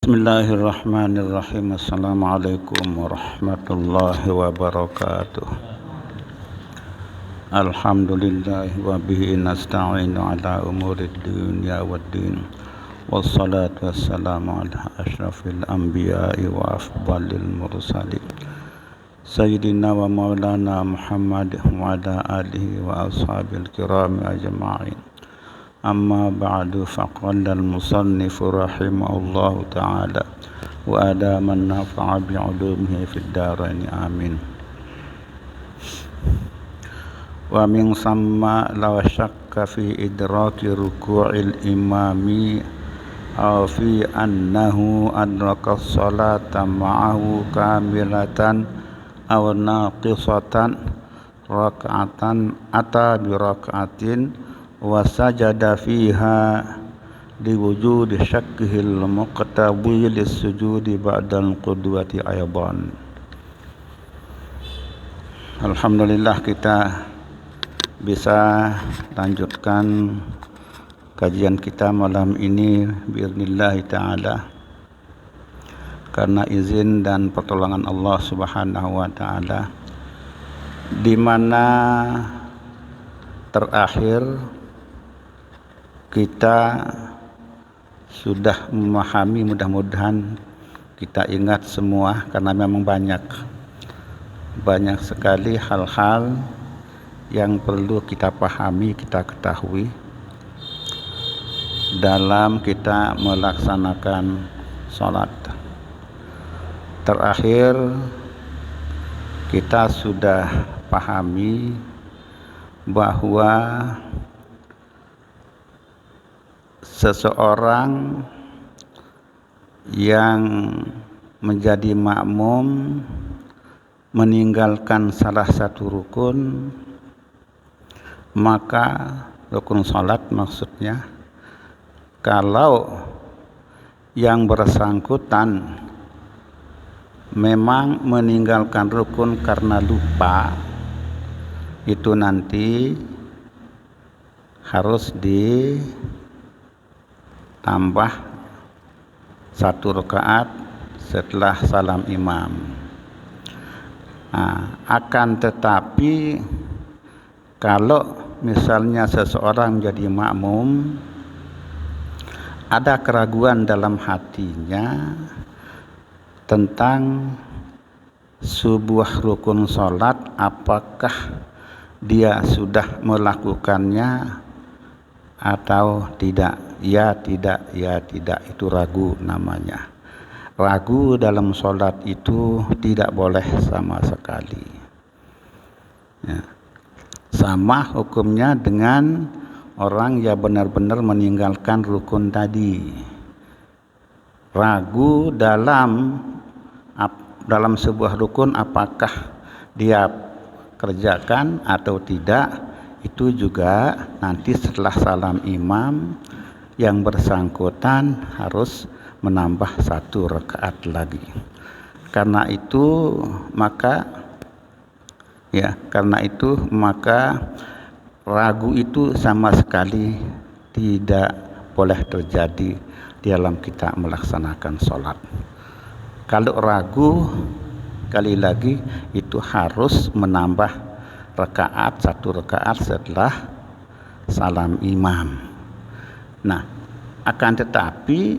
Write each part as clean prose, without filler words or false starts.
Bismillahirrahmanirrahim. Assalamualaikum warahmatullahi wabarakatuh. Alhamdulillah wa bihi nasta'inu ala umurid dunya waddin. Wassalatu wassalamu ala asyrafil anbiya'i wa afdalil mursalin. Sayyidina wa maulana Muhammad wa ala alihi wa ashabil kiram ajma'in. Amma ba'du, faqala al-musannif rahimahullahu ta'ala wa ada man nafa'a bi'ulumihi fid darain amin. Wa min samma la syakka fi idraki ruku'il imami aw fi annahu adraka as-salata ma'ahu kamilatan aw naqisatan rak'atan ata bi rak'atin wa sajada fiha liwujudi syakkihil muqtabi lis-sujudi ba'dal qudwati aydan. Alhamdulillah, kita bisa lanjutkan kajian kita malam ini biiznillah ta'ala karena izin dan pertolongan Allah Subhanahu wa ta'ala, di mana terakhir kita sudah memahami, mudah-mudahan kita ingat semua, karena memang banyak sekali hal-hal yang perlu kita pahami, kita ketahui dalam kita melaksanakan sholat. Terakhir kita sudah pahami bahwa seseorang yang menjadi makmum meninggalkan salah satu rukun, maka rukun salat maksudnya, kalau yang bersangkutan memang meninggalkan rukun karena lupa, itu nanti harus tambah satu rakaat setelah salam imam. Akan tetapi kalau misalnya seseorang menjadi makmum, ada keraguan dalam hatinya tentang sebuah rukun salat, apakah dia sudah melakukannya atau tidak. Ya tidak, itu ragu namanya. Ragu dalam sholat itu tidak boleh sama sekali. Ya. Sama hukumnya dengan orang yang benar-benar meninggalkan rukun tadi. Ragu dalam sebuah rukun, apakah dia kerjakan atau tidak, itu juga nanti setelah salam imam yang bersangkutan harus menambah satu rakaat lagi. Karena itu maka ragu itu sama sekali tidak boleh terjadi dalam kita melaksanakan sholat. Kalau ragu, sekali lagi itu harus menambah satu rakaat setelah salam imam. Nah, akan tetapi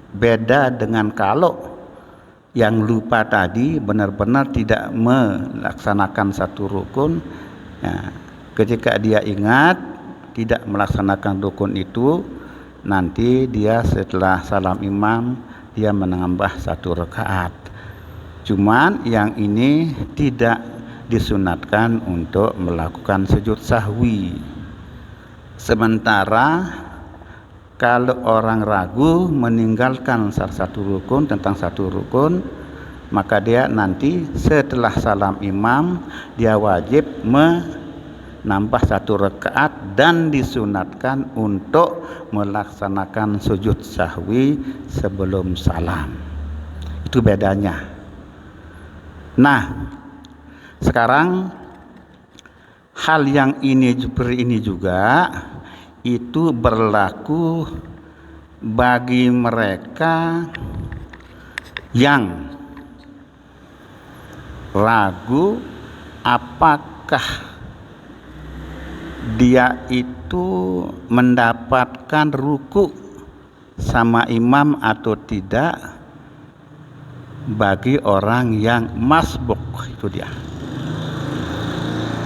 beda dengan kalau yang lupa tadi benar-benar tidak melaksanakan satu rukun. Ya, ketika dia ingat tidak melaksanakan rukun itu, nanti dia setelah salam imam dia menambah satu rakaat. Cuman yang ini tidak disunatkan untuk melakukan sujud sahwi. Sementara kalau orang ragu meninggalkan salah satu rukun, tentang satu rukun, maka dia nanti setelah salam imam dia wajib menambah satu rakaat dan disunatkan untuk melaksanakan sujud sahwi sebelum salam. Itu bedanya. Nah, sekarang hal yang seperti ini juga itu berlaku bagi mereka yang ragu apakah dia itu mendapatkan ruku sama imam atau tidak, bagi orang yang masbuk, itu dia.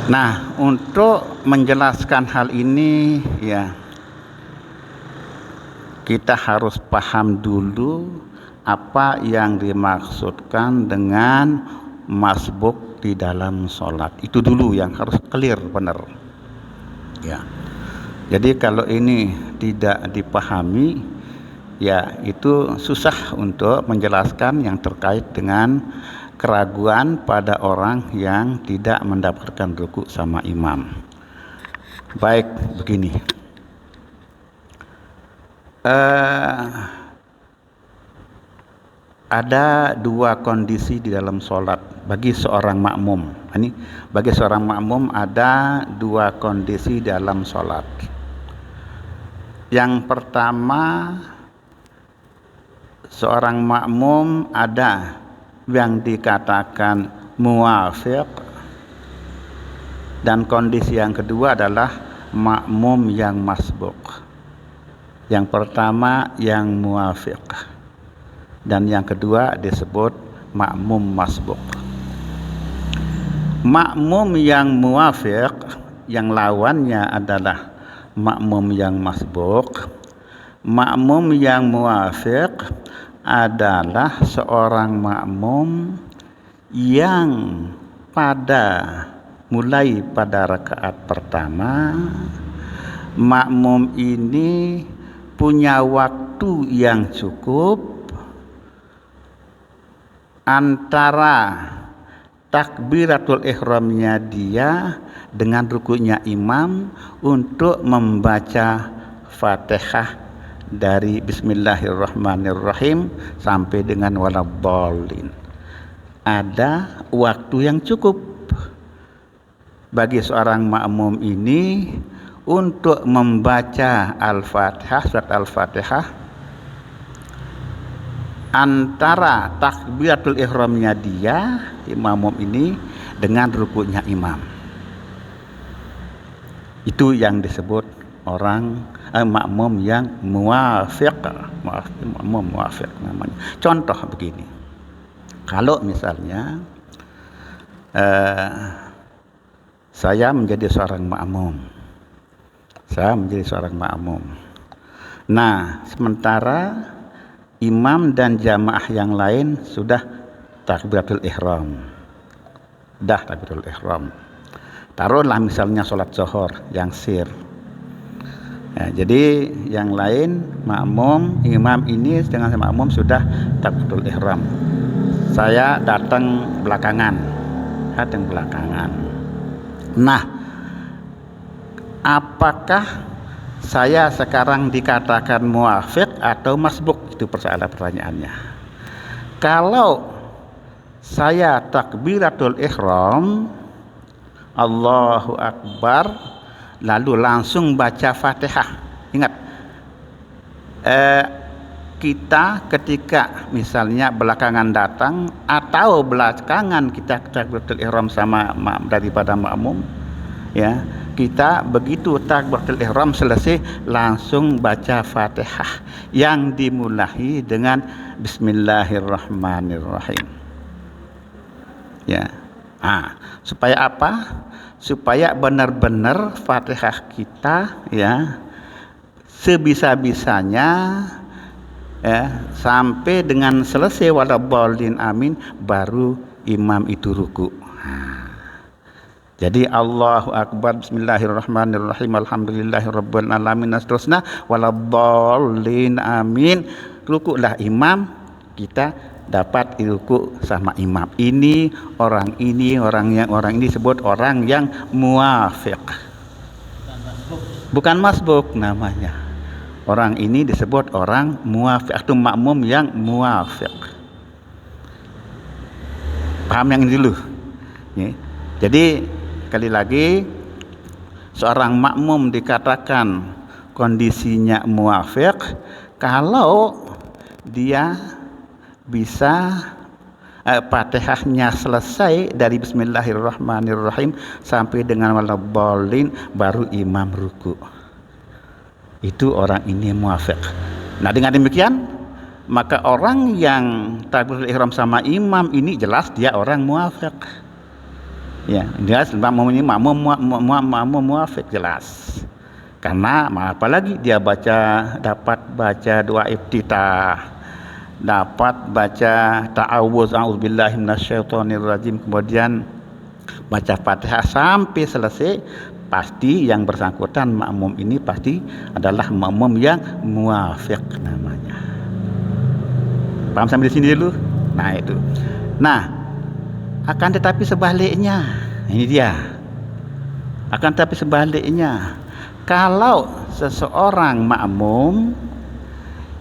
Nah, untuk menjelaskan hal ini ya, kita harus paham dulu apa yang dimaksudkan dengan masbuk di dalam sholat. Itu dulu yang harus clear, benar ya. Jadi kalau ini tidak dipahami ya, itu susah untuk menjelaskan yang terkait dengan keraguan pada orang yang tidak mendapatkan ruku sama imam. Baik, begini. Ada dua kondisi di dalam sholat bagi seorang makmum. Ini bagi seorang makmum ada dua kondisi dalam sholat. Yang pertama, seorang makmum ada yang dikatakan muwafiq, dan kondisi yang kedua adalah makmum yang masbuk. Yang pertama yang muwafiq, dan yang kedua disebut makmum masbuk. Makmum yang muwafiq, yang lawannya adalah makmum yang masbuk. Makmum yang muwafiq adalah seorang makmum yang mulai pada rakaat pertama, makmum ini punya waktu yang cukup antara takbiratul ihramnya dia dengan rukunya imam untuk membaca Fatihah dari Bismillahirrahmanirrahim sampai dengan waladhdallin. Ada waktu yang cukup bagi seorang makmum ini untuk membaca Al-Fatihah, surat Al-Fatihah, antara takbiratul ihramnya dia, makmum ini, dengan rukunya imam. Itu yang disebut makmum yang muwafiq, makmum muwafiq namanya. Contoh begini, kalau misalnya saya menjadi seorang makmum, nah sementara imam dan jamaah yang lain sudah takbiratul ihram, taruhlah misalnya sholat zuhur yang sir. Ya, jadi yang lain makmum, imam ini dengan makmum sudah takbiratul ihram. Saya datang belakangan. Nah, apakah saya sekarang dikatakan muwafiq atau masbuk? Itu pertanyaannya. Kalau saya takbiratul ihram, Allahu Akbar, lalu langsung baca Fatihah. Ingat, kita ketika misalnya belakangan datang atau belakangan kita takbiratul ihram sama daripada makmum, ya, kita begitu takbiratul ihram selesai langsung baca Fatihah yang dimulai dengan Bismillahirrahmanirrahim. Ya. Supaya apa? Supaya benar-benar Fatihah kita ya sebisa-bisanya ya sampai dengan selesai waladhdallin amin, baru imam itu ruku. Jadi Allahu Akbar, Bismillahirrahmanirrahim, Alhamdulillahirabbil alamin, seterusnya waladhdallin amin, rukulah imam, kita dapat ruku sama imam. Ini orang ini disebut orang yang muwafiq, bukan masbuk namanya. Orang ini disebut orang muwafiq atau makmum yang muwafiq. Paham yang ini dulu ya. Jadi sekali lagi, seorang makmum dikatakan kondisinya muwafiq kalau dia bisa Fatihahnya selesai dari Bismillahirrahmanirrahim sampai dengan waladhdallin, baru imam ruku. Itu orang ini muafiq. Nah, dengan demikian maka orang yang takbiratul ihram sama imam ini jelas dia orang muafiq. Ya, jelas makmum ini makmum muafiq jelas. Karena apalagi dia dapat baca doa iftitah, dapat baca ta'awuz a'udzubillahi minasyaitonirrajim, kemudian baca Fatihah sampai selesai, pasti yang bersangkutan makmum ini pasti adalah makmum yang muafiq namanya. Paham sampai di sini dulu? Nah, itu. Nah, akan tetapi sebaliknya, ini dia. Akan tetapi sebaliknya, kalau seseorang makmum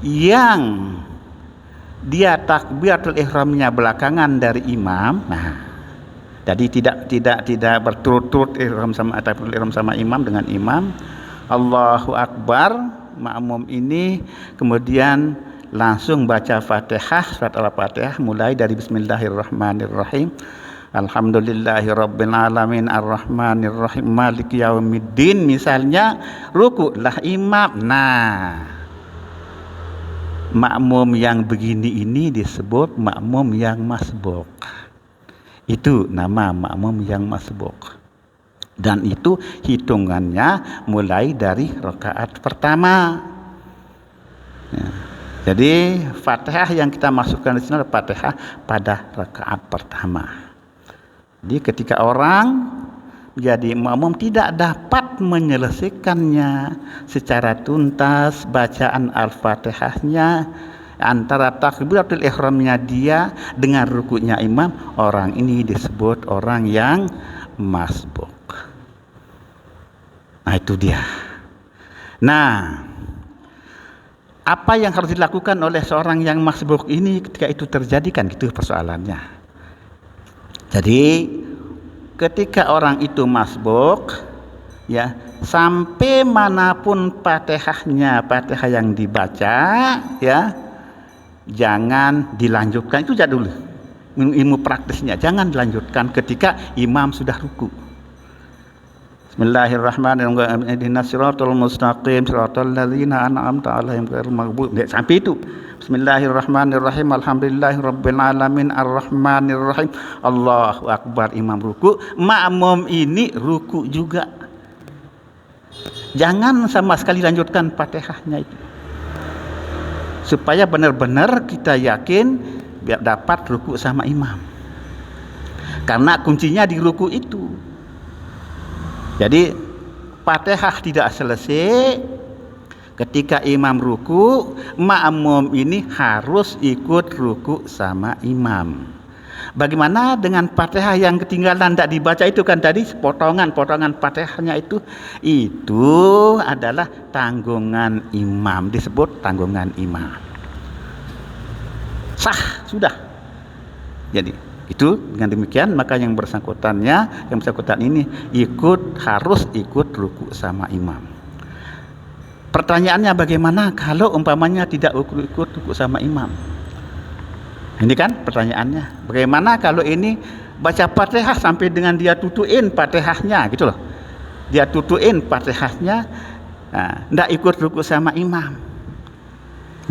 yang dia takbiratul ihramnya belakangan dari imam, nah, jadi tidak berturut-turut ihram sama takbiratul ihram sama imam dengan imam, Allahu Akbar, makmum ini kemudian langsung baca Fatihah, surat Al-Fatihah mulai dari Bismillahirrahmanirrahim, Alhamdulillahirabbil alamin arrahmanirrahim maliki yaumiddin, misalnya ruku lah imam. Nah, makmum yang begini ini disebut makmum yang masbuk. Itu nama makmum yang masbuk. Dan itu hitungannya mulai dari rakaat pertama. Ya. Jadi Fatihah yang kita masukkan di sini adalah Fatihah pada rakaat pertama. Jadi ketika orang jadi makmum tidak dapat menyelesaikannya secara tuntas bacaan Al-Fatihahnya antara takbiratul ihramnya dia dengan rukunya imam, orang ini disebut orang yang masbuk. Nah, itu dia. Nah, apa yang harus dilakukan oleh seorang yang masbuk ini ketika itu terjadi, kan gitu persoalannya. Jadi ketika orang itu masbuk, ya, sampai manapun Fatihah yang dibaca, ya, jangan dilanjutkan. Itu aja dulu ilmu praktisnya, jangan dilanjutkan ketika imam sudah ruku. Bismillahirrahmanirrahim, ihdinas siratal mustaqim siratal ladzina an'amta 'alaihim ghairil maghdubi, sampai itu. Bismillahirrahmanirrahim, alhamdulillahirabbil alamin arrahmanirrahim, Allahu akbar, imam ruku, makmum ini ruku juga. Jangan sama sekali lanjutkan Fatihahnya itu, supaya benar-benar kita yakin biar dapat ruku sama imam, karena kuncinya di ruku itu. Jadi Fatihah tidak selesai ketika imam ruku, makmum ini harus ikut ruku sama imam. Bagaimana dengan Fatihah yang ketinggalan tidak dibaca itu, kan tadi potongan Fatihahnya itu adalah tanggungan imam, disebut tanggungan imam. Sah sudah. Jadi itu dengan demikian maka yang bersangkutan ini harus ikut ruku sama imam. Pertanyaannya, bagaimana kalau umpamanya tidak ikut ruku sama imam? Ini kan pertanyaannya. Bagaimana kalau ini baca Fatihah sampai dengan dia tutuin Fatihahnya gitu loh. Dia tutuin Fatihahnya, tidak ikut ruku sama imam.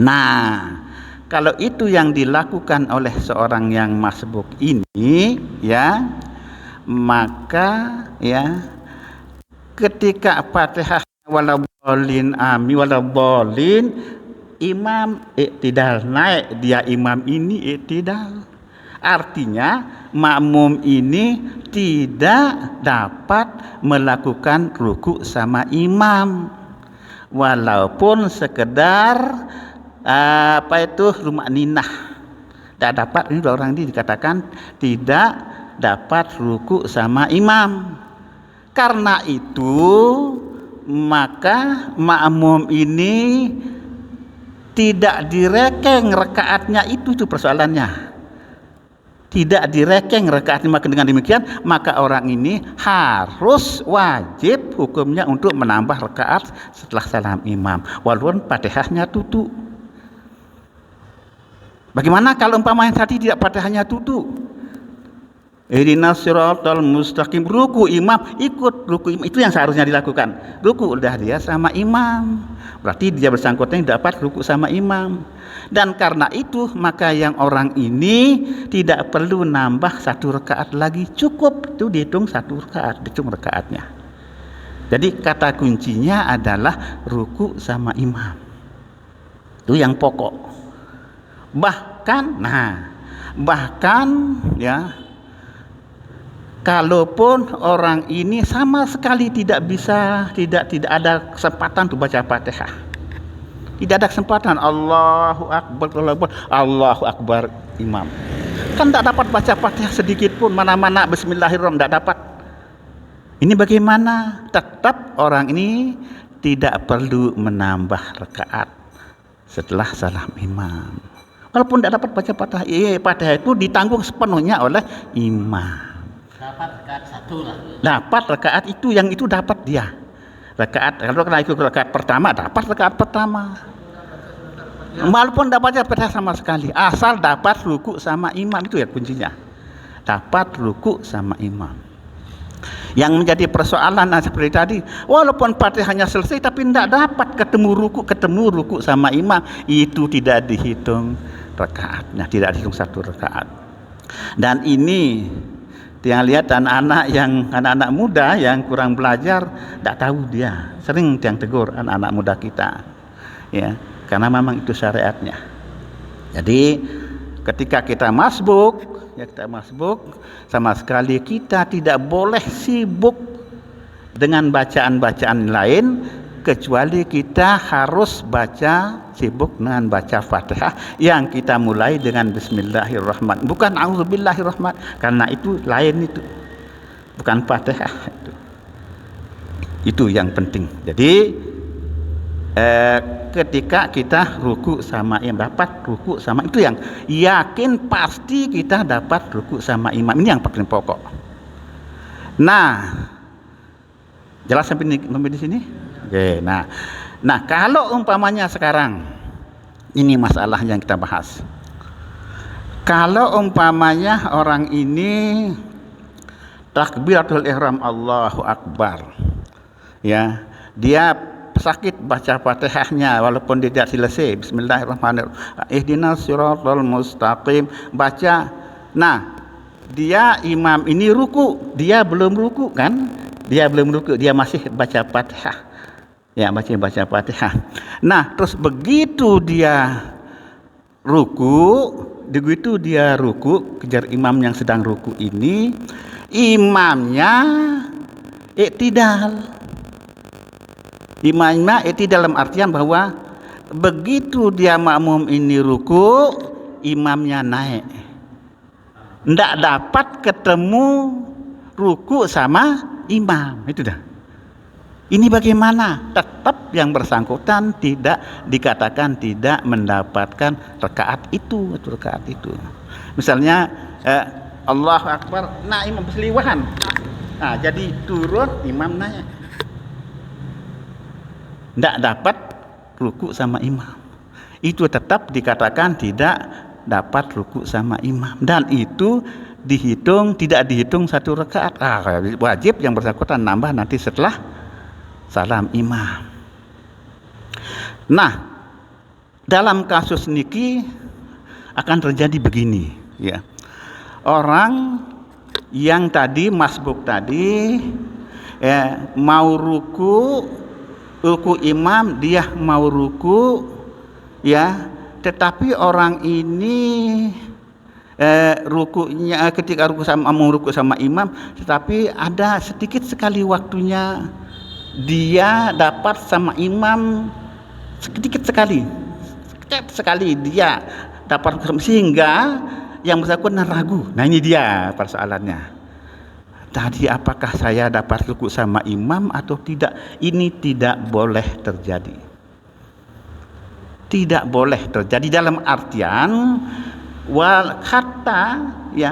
Nah, kalau itu yang dilakukan oleh seorang yang masbuk ini, ya, maka ya ketika Fatihah waladhdallin imam iktidal naik, dia imam ini iktidal. Artinya makmum ini tidak dapat melakukan ruku sama imam, walaupun sekedar rumakninah. Tidak dapat. Ini orang ini dikatakan tidak dapat ruku sama imam. Karena itu maka makmum ini tidak direkeng rakaatnya itu persoalannya. Tidak direkeng rakaatnya, maka dengan demikian maka orang ini harus wajib hukumnya untuk menambah rakaat setelah salam imam, walaupun Fatihahnya tutup. Bagaimana kalau umpamanya tadi tidak pada hanya duduk? Ihdinas siratal mustaqim, ruku imam, ikut ruku imam, itu yang seharusnya dilakukan. Ruku udah dia sama imam, berarti dia bersangkutan dapat ruku sama imam. Dan karena itu maka yang orang ini tidak perlu nambah 1 rakaat lagi, cukup itu dihitung 1 rakaat, dihitung rakaatnya. Jadi kata kuncinya adalah ruku sama imam, itu yang pokok. Bahkan ya, kalaupun orang ini sama sekali tidak bisa, tidak ada kesempatan untuk baca Fatihah, tidak ada kesempatan, Allahu Akbar, Allahu Akbar imam, kan tidak dapat baca Fatihah sedikit pun, mana-mana Bismillahirrahmanirrahim tidak dapat. Ini bagaimana? Tetap orang ini tidak perlu menambah rakaat setelah salam imam, walaupun tidak dapat baca Fatihah. Fatihah itu ditanggung sepenuhnya oleh imam. Dapat rakaat 1 lah. Dapat rakaat itu, yang itu dapat dia. Rakaat, kalau kena ikut rakaat pertama, dapat rakaat pertama. Walaupun dapat baca sama sekali, asal dapat ruku sama imam, itu ya kuncinya. Dapat ruku sama imam. Yang menjadi persoalan seperti tadi, walaupun Fatihahnya selesai tapi tidak dapat ketemu ruku sama imam, itu tidak dihitung rakaatnya, tidak dihitung 1 rakaat. Dan ini yang lihat anak-anak muda yang kurang belajar, tidak tahu dia, sering yang tegur anak-anak muda kita, ya, karena memang itu syariatnya. Jadi ketika kita masbuk, sama sekali kita tidak boleh sibuk dengan bacaan-bacaan lain, kecuali kita harus sibuk dengan baca Fatihah yang kita mulai dengan Bismillahirrahmanirrahim, bukan A'udzubillahirrahmanirrahim, karena itu lain, itu bukan Fatihah. Itu yang penting. Jadi ketika kita ruku sama imam, dapat ruku sama, itu yang yakin pasti kita dapat ruku sama imam, ini yang paling pokok. Nah, jelas sampai di sini? Oke, nah kalau umpamanya sekarang ini masalah yang kita bahas. Kalau umpamanya orang ini takbiratul ihram Allahu Akbar, ya, dia sakit baca Fatihahnya walaupun tidak selesai Bismillahirrahmanirrahim, ihdinas siratal mustaqim, baca. Nah, dia imam ini ruku, dia belum ruku kan? Dia belum ruku, dia masih baca Fatihah. Ya, baca Fatihah. Nah, terus begitu dia ruku, kejar imam yang sedang ruku ini, imamnya i'tidal. Imamnya itu dalam artian bahwa begitu dia makmum ini ruku, imamnya naik, tidak dapat ketemu ruku sama imam, itu dah. Ini bagaimana? Tetap yang bersangkutan tidak dikatakan tidak mendapatkan rakaat itu. Misalnya Allahu Akbar, nah imam berseliwahan, nah jadi turun, imam naik, tidak dapat ruku sama imam, itu tetap dikatakan tidak dapat ruku sama imam, dan itu tidak dihitung 1 rakaat. Wajib yang bersangkutan nambah nanti setelah salam imam. Nah, dalam kasus niki akan terjadi begini, ya, orang yang tadi masbuk tadi, ya, mau ruku imam, dia mau ruku, ya, tetapi orang ini rukunya ketika mau ruku sama imam, tetapi ada sedikit sekali waktunya dia dapat sama imam, sedikit sekali dia dapat, sehingga yang bersangkutan ragu. Nah, ini dia persoalannya. Tadi apakah saya dapat ruku sama imam atau tidak? Ini tidak boleh terjadi. Tidak boleh terjadi dalam artian ya,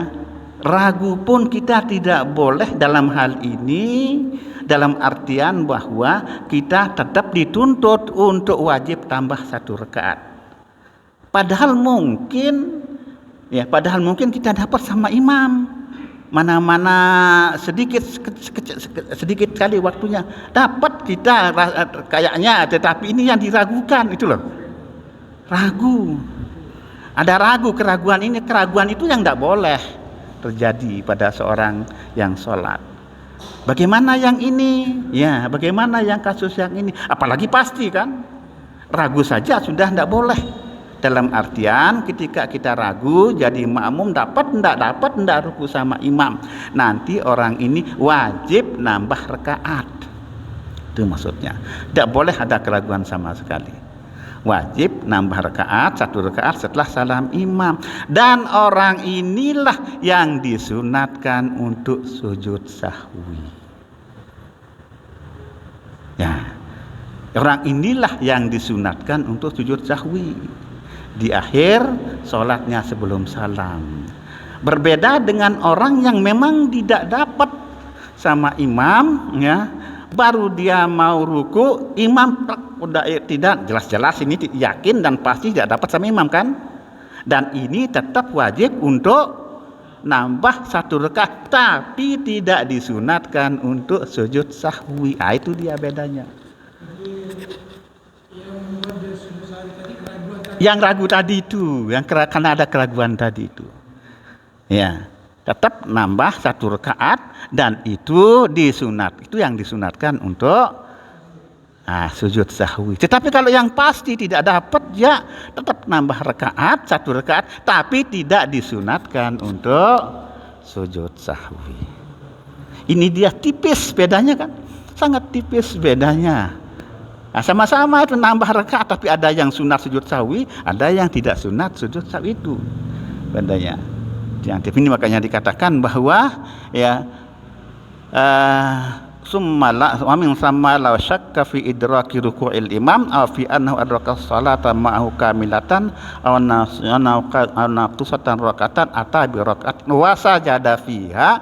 ragu pun kita tidak boleh dalam hal ini, dalam artian bahwa kita tetap dituntut untuk wajib tambah 1 rakaat. Padahal mungkin kita dapat sama imam, mana-mana sedikit kali waktunya dapat kita kayaknya, tetapi ini yang diragukan itu loh. Ragu. Ada keraguan itu yang tidak boleh terjadi pada seorang yang sholat. Bagaimana yang ini? Ya, bagaimana yang kasus yang ini? Apalagi pasti kan? Ragu saja sudah tidak boleh. Dalam artian ketika kita ragu jadi makmum dapat ruku sama imam. Nanti orang ini wajib nambah rakaat. Itu maksudnya. Tidak boleh ada keraguan sama sekali. Wajib nambah rakaat, 1 rakaat setelah salam imam. Dan orang inilah yang disunatkan untuk sujud sahwi. Ya, orang inilah yang disunatkan untuk sujud sahwi di akhir sholatnya sebelum salam. Berbeda dengan orang yang memang tidak dapat sama imam, ya, baru dia mau ruku, imam udah tidak, jelas-jelas ini yakin dan pasti tidak dapat sama imam kan, dan ini tetap wajib untuk nambah 1 rakaat, tapi tidak disunatkan untuk sujud sahwi. Itu dia bedanya. Yang ragu tadi itu, karena ada keraguan tadi itu, ya, tetap nambah 1 rakaat dan itu yang disunatkan untuk sujud sahwi. Tetapi kalau yang pasti tidak dapat, ya tetap nambah rakaat, 1 rakaat, tapi tidak disunatkan untuk sujud sahwi. Ini dia tipis bedanya kan, sangat tipis bedanya. Sama-sama itu nambah rakaat, tapi ada yang sunat sujud sahwi, ada yang tidak sunat sujud sahwi, itu bedanya. Yang ini makanya dikatakan bahwa ya wa min samma law syakka fi idraki ruku'il imam aw fi annahu adraka sholata ma'ahu kamilatan aw naqtusatan rakatan ata bi rakaat wa sajada fiha.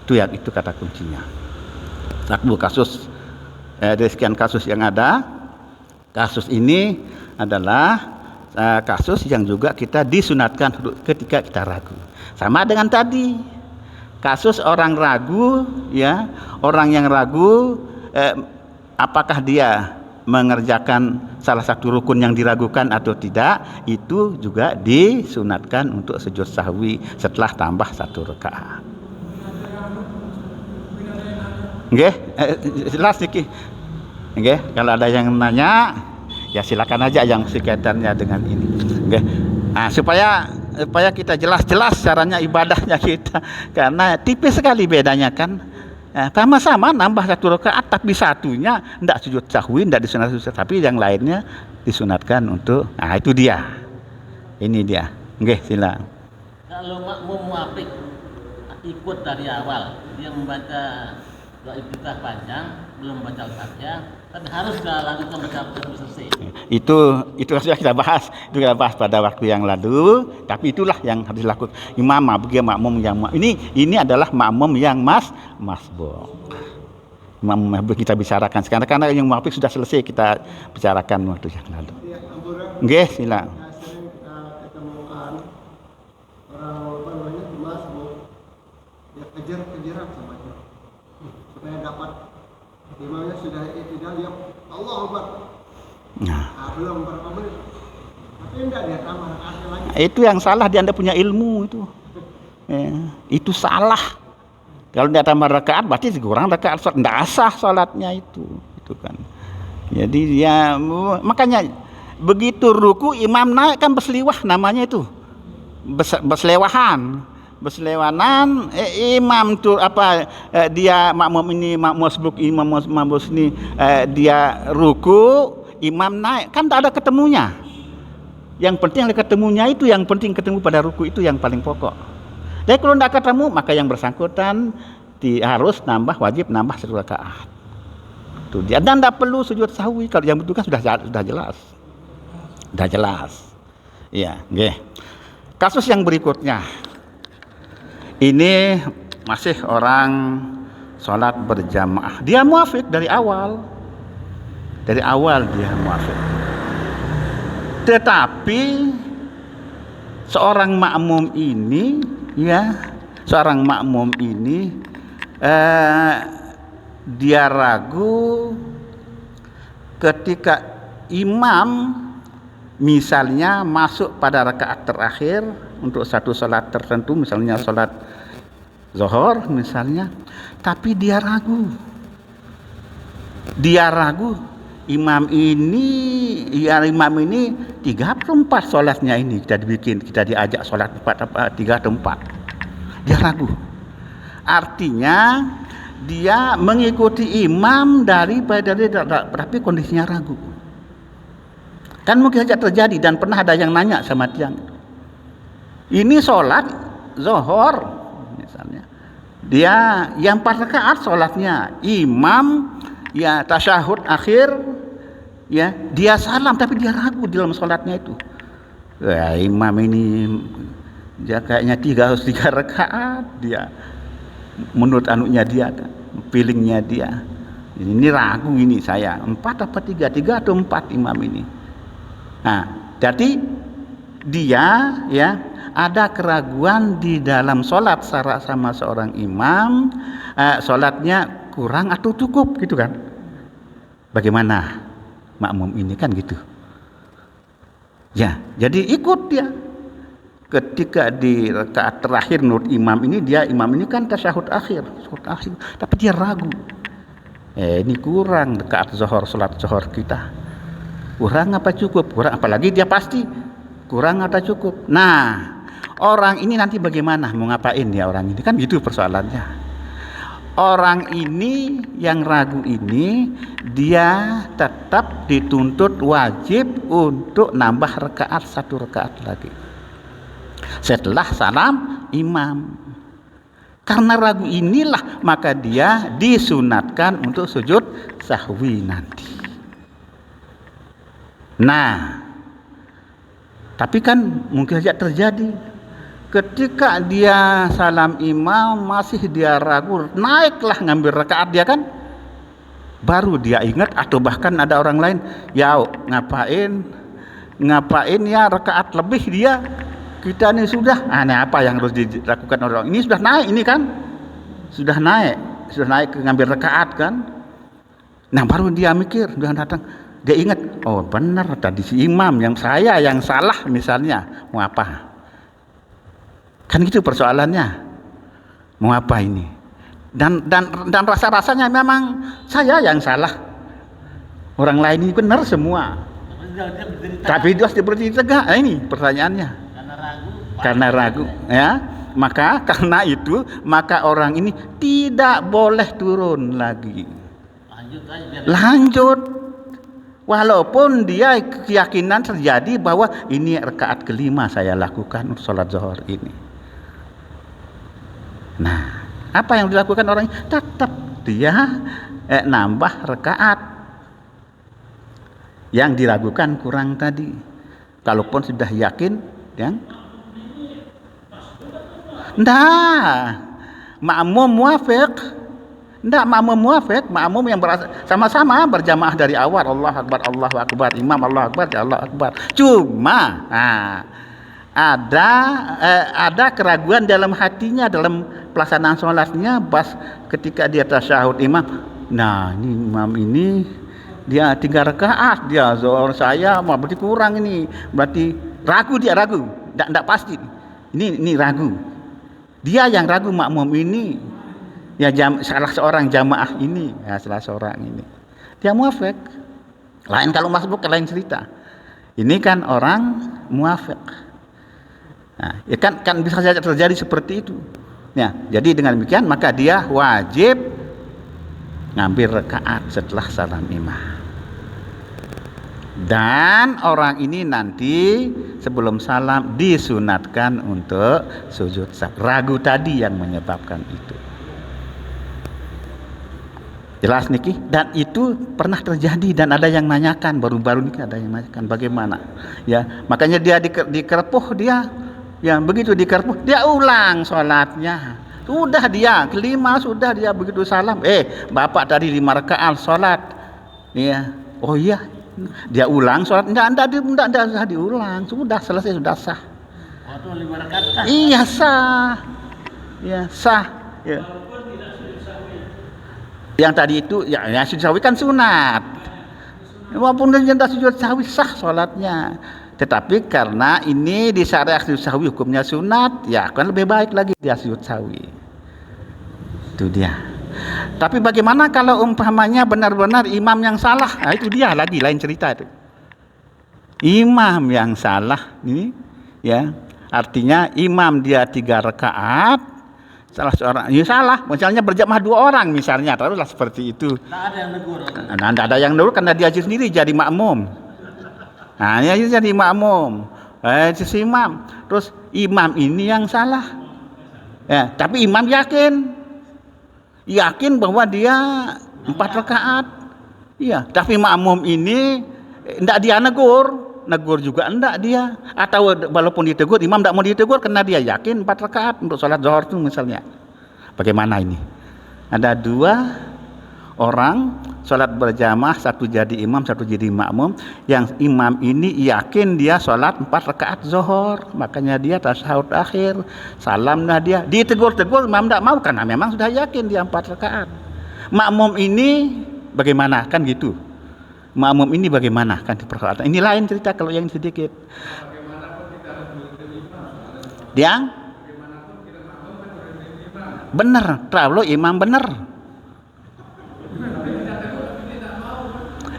Itu kata kuncinya. Satu kasus dari sekian kasus yang ada, kasus ini adalah kasus yang juga kita disunatkan ketika kita ragu. Sama dengan tadi kasus orang ragu, ya, orang yang ragu apakah dia mengerjakan salah satu rukun yang diragukan atau tidak, itu juga disunatkan untuk sujud sahwi setelah tambah 1 rakaat. Nggih, jelas niki. Nggih, kalau ada yang nanya ya silakan aja yang sekaitannya dengan ini. Nggih. Supaya kita jelas-jelas caranya ibadahnya kita, karena tipis sekali bedanya kan. Sama-sama nambah 1 rakaat, tapi satunya tidak sujud sahwi, tidak disunat sujud, tapi yang lainnya disunatkan untuk. Itu dia. Ini dia. Nggih, silakan. Kalau makmum muafik ikut dari awal, dia membaca doa iftitah panjang, belum baca Al-Fatihah, tapi harus lanjutkan baca selesai. Itu sudah kita bahas pada waktu yang lalu, tapi itulah yang harus dilakukan imam bagi makmum yang ini adalah makmum yang masbuk. Imam kita bicarakan sekarang karena yang muafik sudah selesai kita bicarakan waktu yang lalu. Nggih, silakan. Kejar-kejaran sama dia supaya dapat imamnya sudah tidak dia Allah Akbar. Belum berapa menit tapi enggak dia tambah rakaat lagi. Itu yang salah, dia tidak punya ilmu itu. Itu salah. Kalau dia tambah rakaat berarti kurang rakaat, tidak sah salatnya itu kan. Jadi ya makanya begitu ruku imam naik kan berseliwah namanya itu. Berselewanan imam tuh dia makmum ini imam masbuk ini dia ruku, imam naik kan tak ada ketemunya. Yang penting ada ketemunya, itu yang penting, ketemu pada ruku itu yang paling pokok. Jadi kalau tidak ketemu maka yang bersangkutan harus wajib nambah 1 rakaat. Itu dia, dan tidak perlu sujud sahwi kalau yang butuhkan sudah jelas. Sudah jelas. Iya, nggih. Kasus yang berikutnya. Ini masih orang sholat berjamaah. Dia muafik dari awal. Dari awal dia muafik. Tetapi seorang makmum ini, dia ragu ketika imam misalnya masuk pada rakaat terakhir untuk satu salat tertentu, misalnya salat zuhur misalnya, tapi dia ragu imam ini 34 salatnya ini kita diajak salat 4 3 atau 4. Dia ragu. Artinya dia mengikuti imam tapi kondisinya ragu. Kan mungkin saja terjadi, dan pernah ada yang nanya sama tiang. Ini sholat zuhur misalnya. Dia yang 4 rakaat sholatnya, imam ya tasyahud akhir, ya dia salam tapi dia ragu di dalam sholatnya itu. Ya, imam ini dia kayaknya 3 rakaat, dia menurut anunya dia, feelingnya dia. Ini ragu ini saya 4 apa 3 atau 4 imam ini. Nah, jadi dia ya ada keraguan di dalam sholat sama seorang imam, sholatnya kurang atau cukup gitu kan? Bagaimana makmum ini kan gitu? Ya, jadi ikut dia. Ketika di rakaat terakhir menurut imam ini kan tasyahud akhir, tapi dia ragu. Ini kurang rakaat zuhur, sholat zuhur kita. Kurang apa cukup? Kurang, apalagi dia pasti kurang atau cukup. Nah, orang ini nanti bagaimana? Mau ngapain ya orang ini? Kan gitu persoalannya. Orang ini yang ragu ini, dia tetap dituntut wajib untuk nambah rakaat 1 rakaat lagi setelah salam imam. Karena ragu inilah maka dia disunatkan untuk sujud sahwi nanti. Nah, tapi kan mungkin saja terjadi ketika dia salam imam masih dia ragu, naiklah ngambil rakaat dia kan, baru dia ingat, atau bahkan ada orang lain, ya ngapain ya rakaat lebih dia, kita ini sudah, apa yang harus dilakukan orang ini, sudah naik ini kan, sudah naik ke ngambil rakaat kan. Nah baru dia mikir, dia datang, dia ingat, oh benar tadi si imam yang salah misalnya, mau apa? Kan gitu persoalannya, mau apa ini? Dan rasa-rasanya memang saya yang salah, orang lain ini benar semua. Tapi dia harus berdiri tegak. Nah, ini pertanyaannya. Karena ragu, ya. Maka karena itu maka orang ini tidak boleh turun lagi. Lanjut. Walaupun dia keyakinan terjadi bahwa ini rakaat kelima saya lakukan sholat zuhur ini. Nah, apa yang dilakukan orang ini? Tetap dia nambah rakaat yang diragukan kurang tadi. Kalaupun sudah yakin, yang makmum muafiq. Makmum yang sama-sama berjamaah dari awal, Allahu Akbar, imam Allahu Akbar. Cuma ada keraguan dalam hatinya dalam pelaksanaan sholatnya pas ketika dia tasyahud imam. Nah, ini imam ini dia 3 rakaat, dia zuhur saya berarti kurang ini. Berarti ragu, enggak pasti. Ini ragu. Dia yang ragu makmum ini. Ya salah seorang jamaah ini, dia muafiq. Lain kalau masbuk lain cerita. Ini kan orang muafiq. Nah, ya kan bisa saja terjadi seperti itu. Ya, jadi dengan demikian maka dia wajib ngambil rakaat setelah salam imam. Dan orang ini nanti sebelum salam disunatkan untuk sujud sahwi. Ragu tadi yang menyebabkan itu. Jelas niki, dan itu pernah terjadi dan ada yang nanyakan baru-baru ini, ada yang nanyakan bagaimana ya, makanya dia dikerpuh, dia ya begitu dikerpuh dia ulang sholatnya, sudah dia kelima, sudah dia begitu salam, bapak tadi 5 rakaat sholat ya, oh iya Dia ulang sholat, enggak usah diulang, sudah selesai, sudah sah. Waktu 5 rakaat sah. Iya sah, ya sah. Ya. Yang tadi itu ya sujud sahwi kan sunat. Walaupun dia tidak sujud sahwi sah sholatnya. Tetapi karena ini di syariat sujud sahwi hukumnya sunat, ya kan lebih baik lagi dia sujud sahwi. Itu dia. Tapi bagaimana kalau umpamanya benar-benar imam yang salah? Nah, itu dia lagi lain cerita itu. Imam yang salah ini ya, artinya imam dia 3 rakaat, salah seorang ya salah, misalnya berjamaah 2 orang misalnya, taruhlah seperti itu. Tidak ada yang negur. Nah, tidak ada yang negur karena dia sendiri jadi makmum. Nah, dia jadi makmum. Si imam. Terus imam ini yang salah. Ya, tapi imam yakin bahwa dia 4 rakaat. Iya, tapi makmum ini tidak dia negur juga enggak dia, atau walaupun ditegur imam tidak mau ditegur karena dia yakin 4 rakaat untuk sholat zuhur itu misalnya. Bagaimana ini? Ada 2 orang sholat berjamaah, satu jadi imam, satu jadi makmum. Yang imam ini yakin dia sholat 4 rakaat zuhur, makanya dia tasyahud akhir, salamlah dia, ditegur-tegur imam tidak mau karena memang sudah yakin dia 4 rakaat. Makmum ini bagaimana kan gitu? Makmum ini bagaimana kan di persoalan ini lain cerita kalau yang sedikit. Yang benar, kalau imam benar.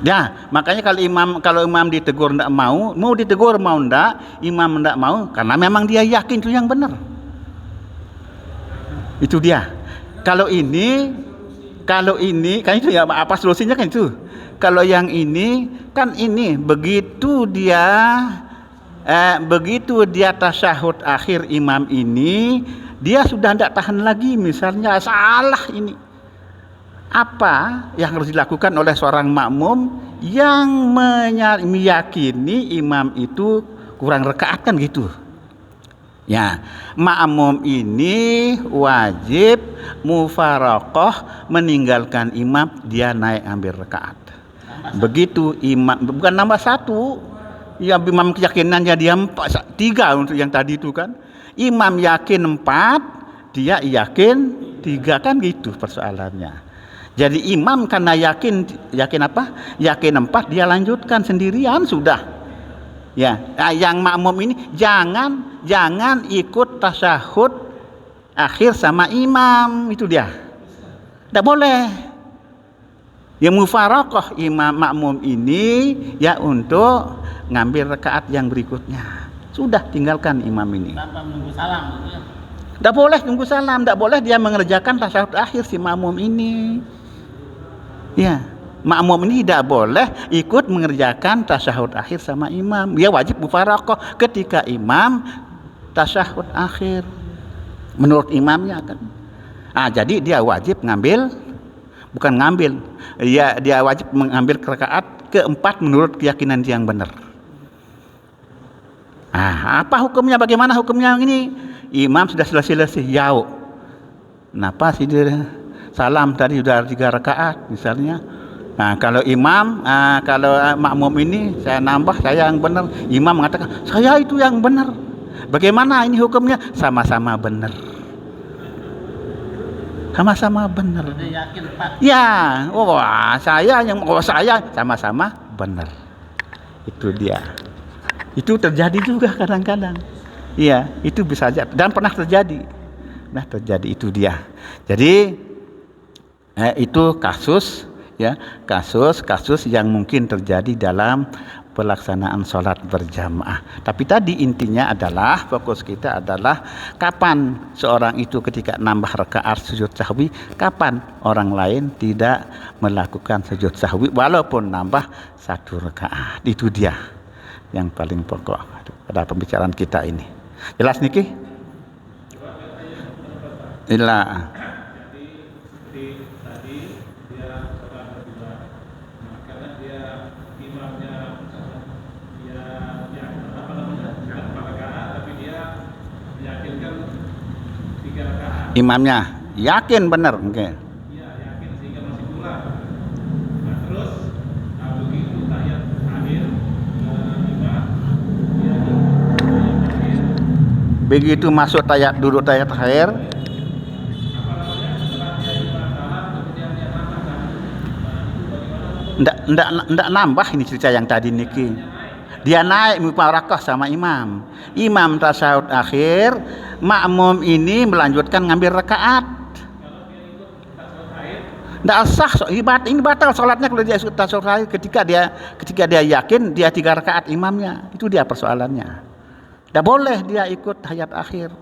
Ya, makanya kalau imam ditegur ndak mau ditegur mau ndak, imam ndak mau karena memang dia yakin itu yang benar. Itu dia. Kalau ini kan itu ya apa solusinya kan itu. Kalau yang ini kan ini begitu dia tasyahud akhir imam ini dia sudah tidak tahan lagi misalnya salah ini. Apa yang harus dilakukan oleh seorang makmum yang meyakini imam itu kurang rakaat kan gitu. Ya, makmum ini wajib mufaraqah, meninggalkan imam, dia naik ambil rakaat. Begitu imam bukan nambah 1. Ya imam keyakinannya dia 3 untuk yang tadi itu kan. Imam yakin 4, dia yakin 3 kan gitu persoalannya. Jadi imam karena yakin apa? Yakin 4, dia lanjutkan sendirian sudah. Ya, yang makmum ini jangan ikut tasyahud akhir sama imam, itu dia. Tidak boleh. Yang mufaraqah imam makmum ini ya untuk ngambil rakaat yang berikutnya. Sudah tinggalkan imam ini. Tanpa menunggu salam. Tidak boleh tunggu salam, tidak boleh dia mengerjakan tasyahud akhir si makmum ini. Ya, makmum ini tidak boleh ikut mengerjakan tasyahud akhir sama imam. Dia wajib mufaraqah ketika imam tasyahud akhir. Menurut imamnya kan. Jadi dia wajib bukan ngambil. Dia wajib mengambil rakaat keempat menurut keyakinan dia yang benar. Apa hukumnya? Bagaimana hukumnya ini? Imam sudah selesai jauh. Kenapa sih dia salam tadi sudah 3 rakaat misalnya. Kalau imam, kalau makmum ini saya nambah, saya yang benar. Imam mengatakan saya itu yang benar. Bagaimana ini hukumnya? Sama-sama benar. Sama-sama benar. Yakin 4. Ya, saya sama-sama benar. Itu dia. Itu terjadi juga kadang-kadang. Iya, itu bisa saja dan pernah terjadi. Itu dia. Jadi itu kasus yang mungkin terjadi dalam pelaksanaan sholat berjamaah. Tapi tadi intinya adalah fokus kita adalah kapan seorang itu ketika nambah rakaat sujud sahwi, kapan orang lain tidak melakukan sujud sahwi walaupun nambah 1 rakaat. Itu dia yang paling pokok pada pembicaraan kita ini. Jelas Niki? Ila. Imamnya yakin benar, oke. Iya, yakin sehingga masih pulang. Terus begitu tahiyat begitu masuk duduk tahiyat akhir, ndak nambah ini cerita yang tadi niki. Dia naik muparakah sama imam. Imam tasyahud akhir, makmum ini melanjutkan ngambil rakaat. Ndak sah, ini batal salatnya kalau dia ikut tasyahud akhir ketika dia yakin dia 3 rakaat imamnya. Itu dia persoalannya. Ndak boleh dia ikut tahiyat akhir.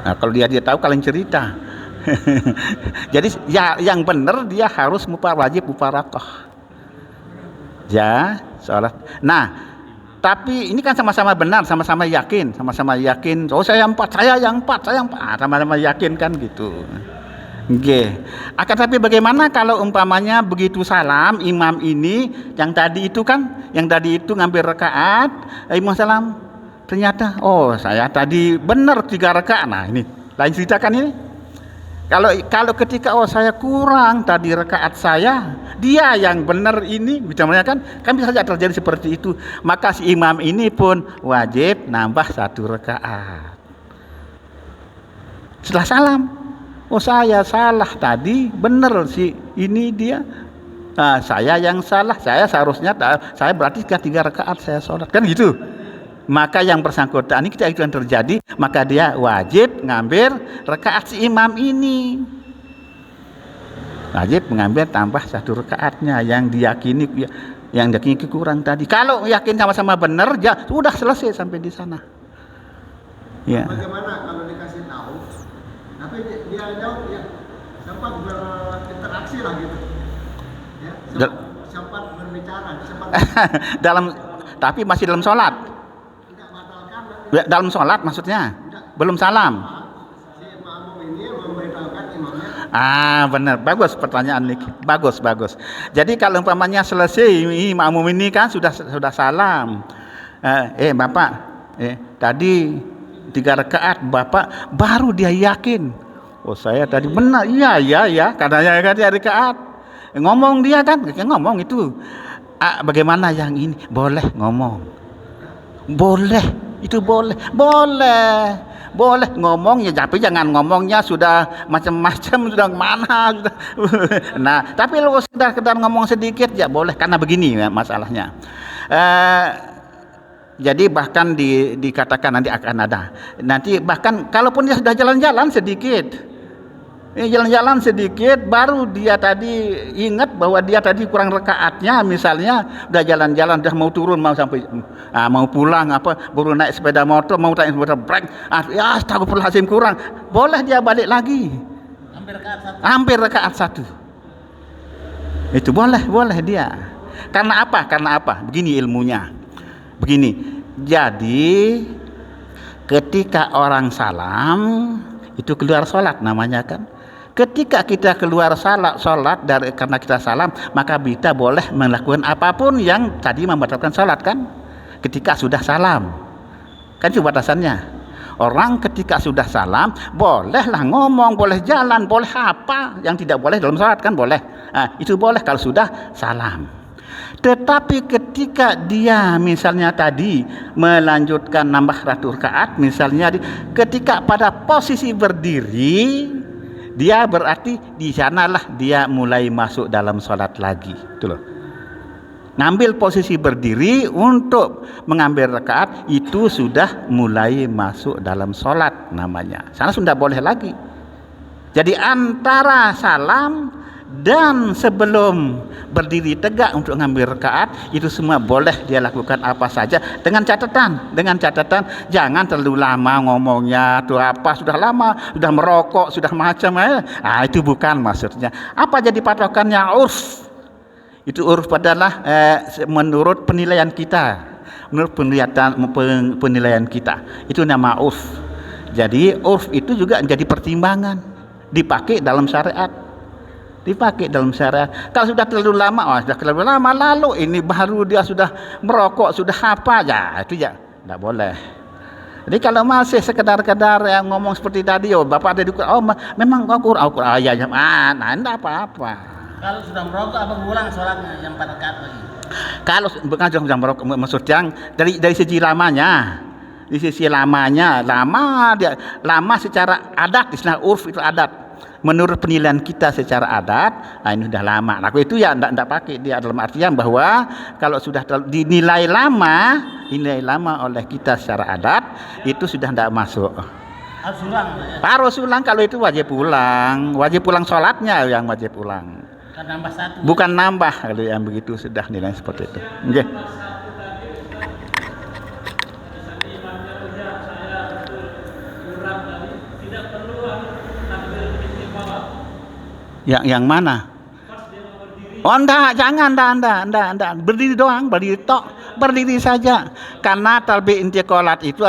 Nah, kalau dia tahu kalian cerita. Jadi ya yang benar dia harus wajib muparakah. Ya, sholat. Nah, tapi ini kan sama-sama benar, sama-sama yakin. Oh saya yang 4, saya yang 4. Sama-sama yakin kan gitu. Oke. Akan tapi bagaimana kalau umpamanya begitu salam imam ini yang tadi itu ngambil rakaat, imam salam. Ternyata, oh saya tadi benar 3 rakaat. Nah ini lain ceritakan ini. Kalau ketika saya kurang tadi rakaat saya, dia yang benar ini, bicaranya kan bisa saja terjadi seperti itu. Maka si imam ini pun wajib nambah 1 rakaat. Setelah salam, oh saya salah tadi, benar sih ini dia. Nah, saya yang salah, saya seharusnya saya berarti 3 rakaat saya sholat kan gitu. Maka yang bersangkutan ini ketika itu yang terjadi, maka dia wajib ngambil rakaat si imam ini. Wajib mengambil tambah 1 rakaatnya yang diyakini kurang tadi. Kalau yakin sama-sama benar, ya sudah selesai sampai di sana. Ya. Bagaimana kalau dikasih tahu, tapi dia jawab ya sempat berinteraksi lah gitu. Ya, sempat berbicara, tapi masih dalam sholat. Dalam sholat maksudnya belum salam. Si makmum ini memberitahukan imamnya. Benar, bagus pertanyaan Niki. Bagus. Jadi kalau umpamanya selesai makmum ini kan sudah salam. Bapak, tadi 3 rakaat Bapak baru dia yakin. Oh saya tadi benar. Iya, katanya kan 3 rakaat. Ngomong dia kan, ngomong itu. Bagaimana yang ini? Boleh ngomong. Boleh. Itu boleh ngomong ya, tapi jangan ngomongnya sudah macam-macam, sudah mana sudah. Nah, tapi kalau sekedar ngomong sedikit ya boleh, karena begini ya masalahnya. Jadi bahkan dikatakan nanti akan ada. Nanti bahkan kalaupun dia sudah jalan-jalan sedikit, baru dia tadi ingat bahwa dia tadi kurang rakaatnya, misalnya udah jalan-jalan, udah mau turun, mau sampai mau pulang baru naik sepeda motor, mau naik sepeda brek, astagfirullahaladzim kurang, boleh dia balik lagi hampir rakaat 1. Itu boleh dia. Karena apa? Begini ilmunya. Jadi ketika orang salam itu keluar sholat namanya kan. Ketika kita keluar sholat karena kita salam, maka kita boleh melakukan apapun yang tadi membatalkan sholat kan. Ketika sudah salam, kan itu batasannya. Orang ketika sudah salam, bolehlah ngomong, boleh jalan, boleh apa. Yang tidak boleh dalam sholat kan boleh. Nah, itu boleh kalau sudah salam. Tetapi ketika dia misalnya tadi melanjutkan nambah 1 rakaat, misalnya ketika pada posisi berdiri, dia berarti di sanalah dia mulai masuk dalam sholat lagi. Itu loh. Ngambil posisi berdiri untuk mengambil rakaat itu sudah mulai masuk dalam sholat namanya. Sana sudah boleh lagi. Jadi antara salam dan sebelum berdiri tegak untuk ngambil rakaat itu semua boleh dia lakukan apa saja dengan catatan jangan terlalu lama ngomongnya sudah lama, sudah merokok, sudah macam itu bukan maksudnya. Apa jadi patokannya? Urf. Itu urf adalah menurut penilaian kita, penilaian kita itu nama urf. Jadi urf itu juga jadi pertimbangan, dipakai dalam syariat. Kalau sudah terlalu lama, lalu ini baru dia sudah merokok, sudah apa ya, itu ya tidak boleh. Jadi kalau masih sekedar-kedar yang ngomong seperti tadi, oh Bapak ada di Quran, oh memang Quran, ya, nah enggak apa-apa. Kalau sudah merokok apa ngulang sholatnya yang 4 rakaat lagi? Kalau bukan jam merokok, maksud yang dari segi lamanya, di sisi lamanya, lama secara adat, istilah urf itu adat. Menurut penilaian kita secara adat, nah ini sudah lama. Nah, itu ya enggak pakai dia dalam artian bahwa kalau sudah dinilai lama oleh kita secara adat, itu sudah enggak masuk. Harus ulang ya? Harus ulang, kalau itu wajib pulang sholatnya yang wajib pulang. Kan nambah 1. Bukan nambah, kalau yang begitu sudah nilai seperti itu. Okay. Yang mana? Oh enggak, jangan, enggak. Berdiri doang, berdiri saja. Karena talbiyah intiqalat itu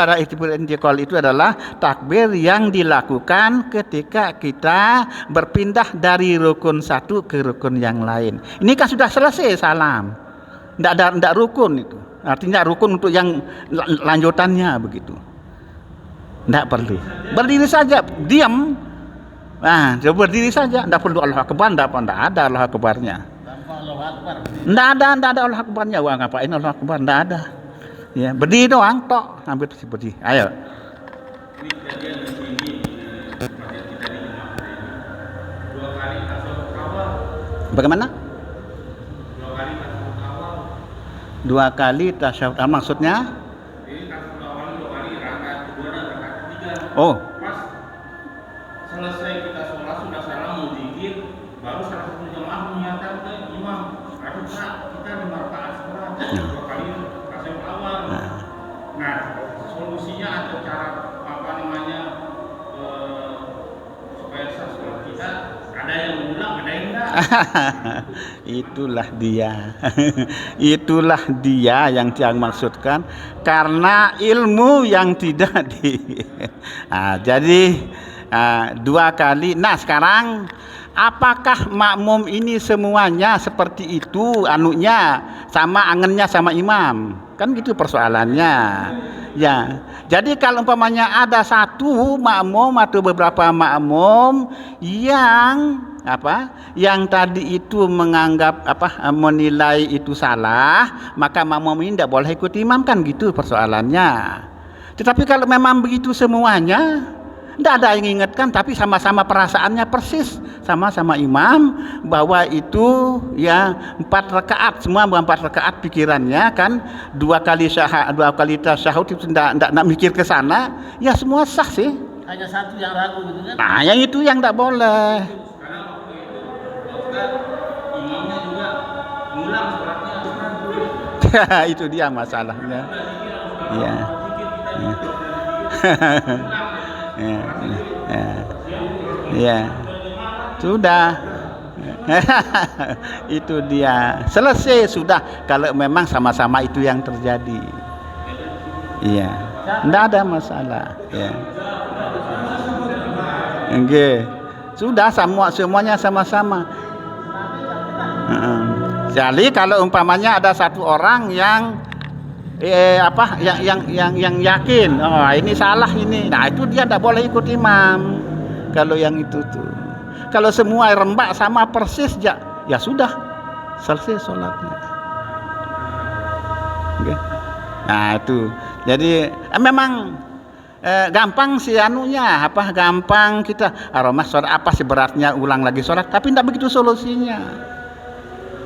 adalah takbir yang dilakukan ketika kita berpindah dari rukun satu ke rukun yang lain. Ini kan sudah selesai salam. Enggak rukun itu. Artinya rukun untuk yang lanjutannya begitu. Enggak perlu. Berdiri saja, diam. Nah, coba berdiri saja, tidak perlu Allah Akbar, tidak ada Allah Akbarnya. Tidak ada Allah Akbarnya. Wah, ngapain Allah Akbar? Tidak ada. Ya, berdiri doang, tok, hampir berdiri. Ayo. Ini kejadian di sini masjid kita di Jumat 2 kali tasawuf awal. Bagaimana? 2 kali tasawuf awal. 2 kali tasawuf awal maksudnya? Ini tasawuf awal 2 kali, rakaat kedua dan rakaat ketiga. Oh. Pas selesai kita sholat sudah salam mau zikir, baru salah satu jemaah mengingatkan ke imam, aduh Pak, kita 5 rakaat sholat 2 kali tasawuf awal. Nah, solusinya atau cara supaya sah sholat kita, ada yang mengulang, ada yang enggak. Itulah dia yang maksudkan, karena ilmu yang tidak jadi 2 kali. Nah sekarang apakah makmum ini semuanya seperti itu anunya, sama angennya sama imam? Kan gitu persoalannya. Ya. Jadi kalau umpamanya ada satu makmum atau beberapa makmum yang tadi itu menganggap menilai itu salah, maka makmum ini tidak boleh ikut imam, kan gitu persoalannya. Tetapi kalau memang begitu semuanya, tidak ada yang ingatkan, tapi sama-sama perasaannya persis, sama-sama imam bahwa itu ya 4 rakaat, semua 4 rakaat pikirannya kan, 2 kali tasyahud itu tidak mikir ke sana, ya semua sah sih. Hanya satu yang ragu gitu kan? Nah, yang itu yang tidak boleh. Karena waktu itu Ustaz, imamnya juga ngulang sholatnya. Itu dia masalahnya. Iya. Ya, sudah. Itu dia, selesai sudah. Kalau memang sama-sama itu yang terjadi, iya, tidak ada masalah. Ya, sudah semuanya sama-sama. Jadi kalau umpamanya ada satu orang yang yang yakin, oh ini salah ini, nah itu dia tidak boleh ikut imam. Kalau yang itu tuh, kalau semua rembak sama persis ya sudah selesai sholatnya. Nah itu, jadi memang gampang sih anunya, gampang kita aromah sholat apa sih beratnya ulang lagi sholat, tapi tidak begitu solusinya.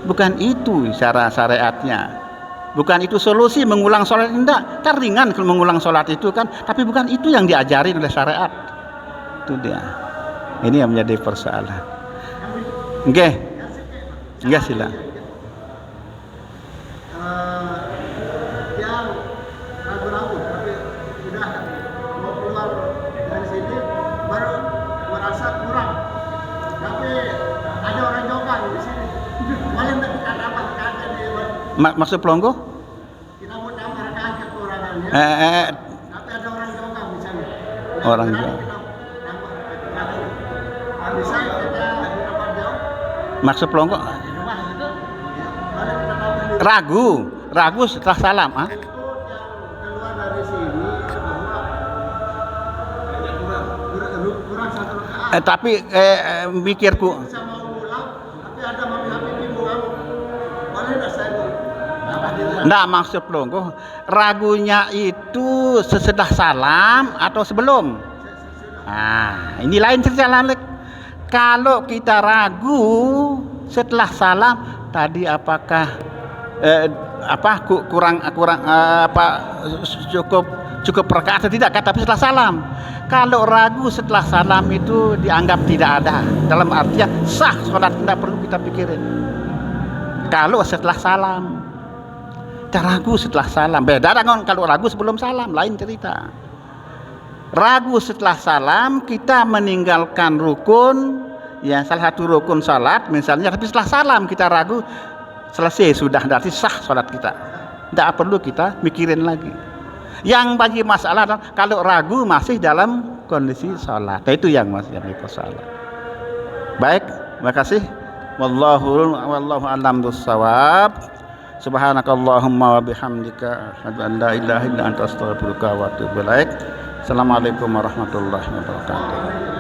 Bukan itu cara syariatnya. Bukan itu solusi mengulang sholat, enggak. Kan ringan kalau mengulang sholat itu kan, tapi bukan itu yang diajarin oleh syariat. Itu dia. Ini yang menjadi persoalan. Enggak silakan. Yang ragu-ragu tapi sudah mau keluar dari sini baru merasa kurang. Tapi ada orang jokan di sini. Boleh enggak kita dapat kata di Maksud pelonggo? kita mau tambah rakaat kekurangannya. Tapi ada orang jokan di sana. Orang jokan. Bisa kita dapat jauh. Maksud pelonggo? Di rumah gitu. Boleh kita tambah di Ragu setelah salam, itu yang keluar dari sini bahwa Tapi mikirku Bisa mau ulang, tapi ada mami Habibie mengamuk. Boleh nggak saya dulu? nggak maksud pelonggo, ragunya itu sesudah salam atau sebelum? Nah, ini lain cerita lain. Kalau kita ragu setelah salam tadi apakah kurang cukup rakaat atau tidak, tapi setelah salam. Kalau ragu setelah salam itu dianggap tidak ada, dalam artian sah sholat, tidak perlu kita pikirin. Kalau setelah salam, kita ragu setelah salam, beda dengan kalau ragu sebelum salam, lain cerita. Ragu setelah salam, kita meninggalkan rukun, ya salah satu rukun salat misalnya, tapi setelah salam kita ragu, selesai sudah, berarti sah salat kita, tidak perlu kita mikirin lagi. Yang bagi masalah adalah kalau ragu masih dalam kondisi salat, itu yang masih jadi masalah. Baik, terima kasih. Wallahu a'lam bissawab. Subhanakallahumma wa bihamdika asyhadu an la ilaha illa anta astaghfiruka wa atubu ilaik. Assalamualaikum warahmatullahi wabarakatuh.